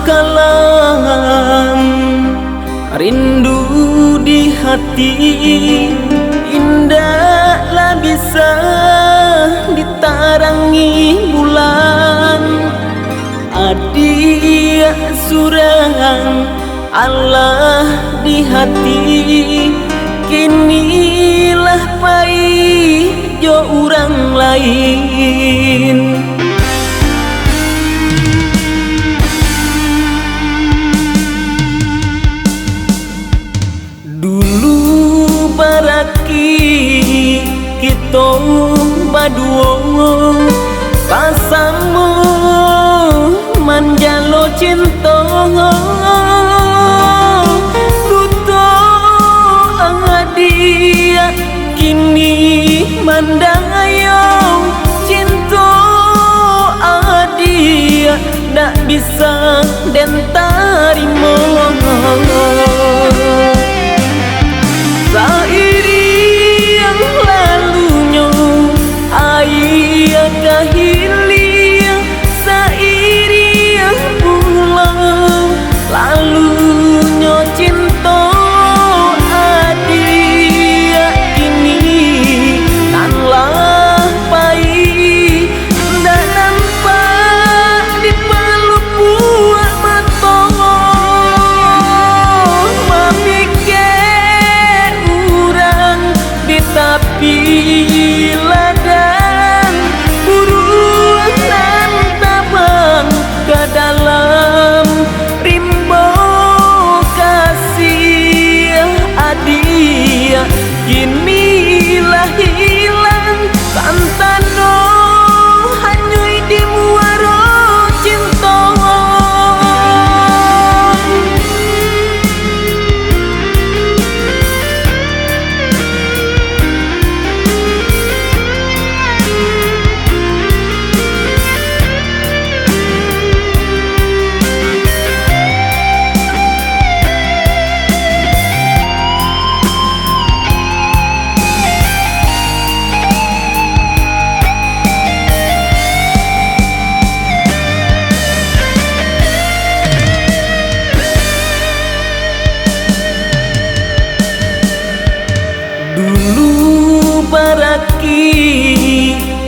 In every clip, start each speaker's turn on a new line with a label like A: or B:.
A: kalam, rindu di hati, indahlah bisa ditarangi bulan. Adia surang Allah di hati, kinilah pai jo orang lain. Dulu baraki kita baduo, pasamu manjalo cinta. Duto dia kini mandang ayo cinta adia tak bisa dan tarimo. Sairi yang lalunya ayah kahilia, sairi yang pulang lalunya cinta adia ini tanlah pai dan nampak di peluk buah mata. Memikir urang di tapi ladang buruan dan tabang ke dalam rimbo kasih adia, kinilah hilang santano hanyui di muaro cinta. Dulu baraki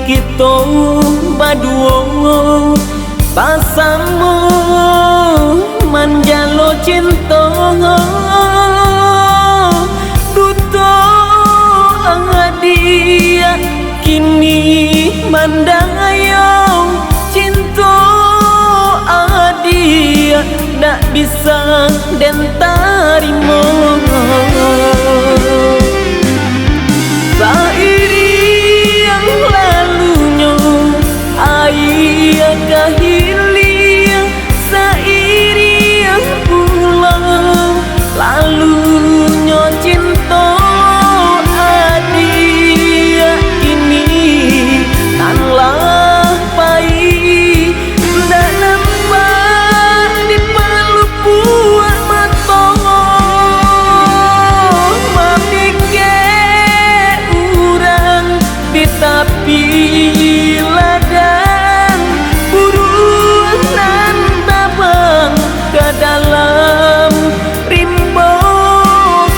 A: kita baduo, pasamu manjalo cinta. Duto dia kini mandang ayo cinta adia tak bisa dan tarimo. Sairi yang lalunya ayah kahilia, sairi yang pulang lalunya cinta adia ini tanlah pai tak nampak di peluk buah mata. Tapi ladang buruan dan tabang ke dalam rimbo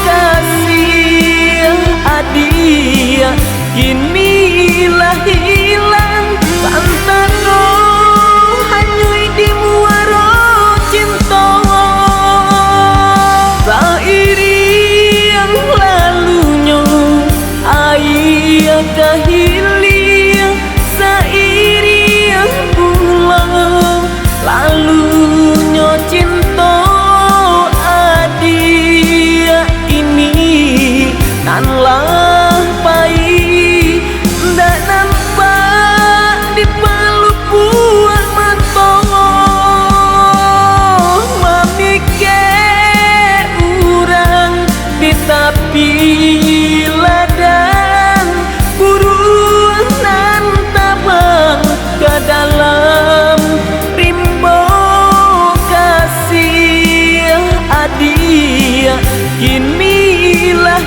A: kasih adia, kinilah hilang santano hanyui di muaro cinta. Sairi yang lalunya ayah kahilia, sairi yang pulang lalunya cinta adia ini tanlah pai tak nampak di peluk buah mata. Memikir urang di tapi ladang buruan dan tabang ke dalam rimbo kasih adia, kinilah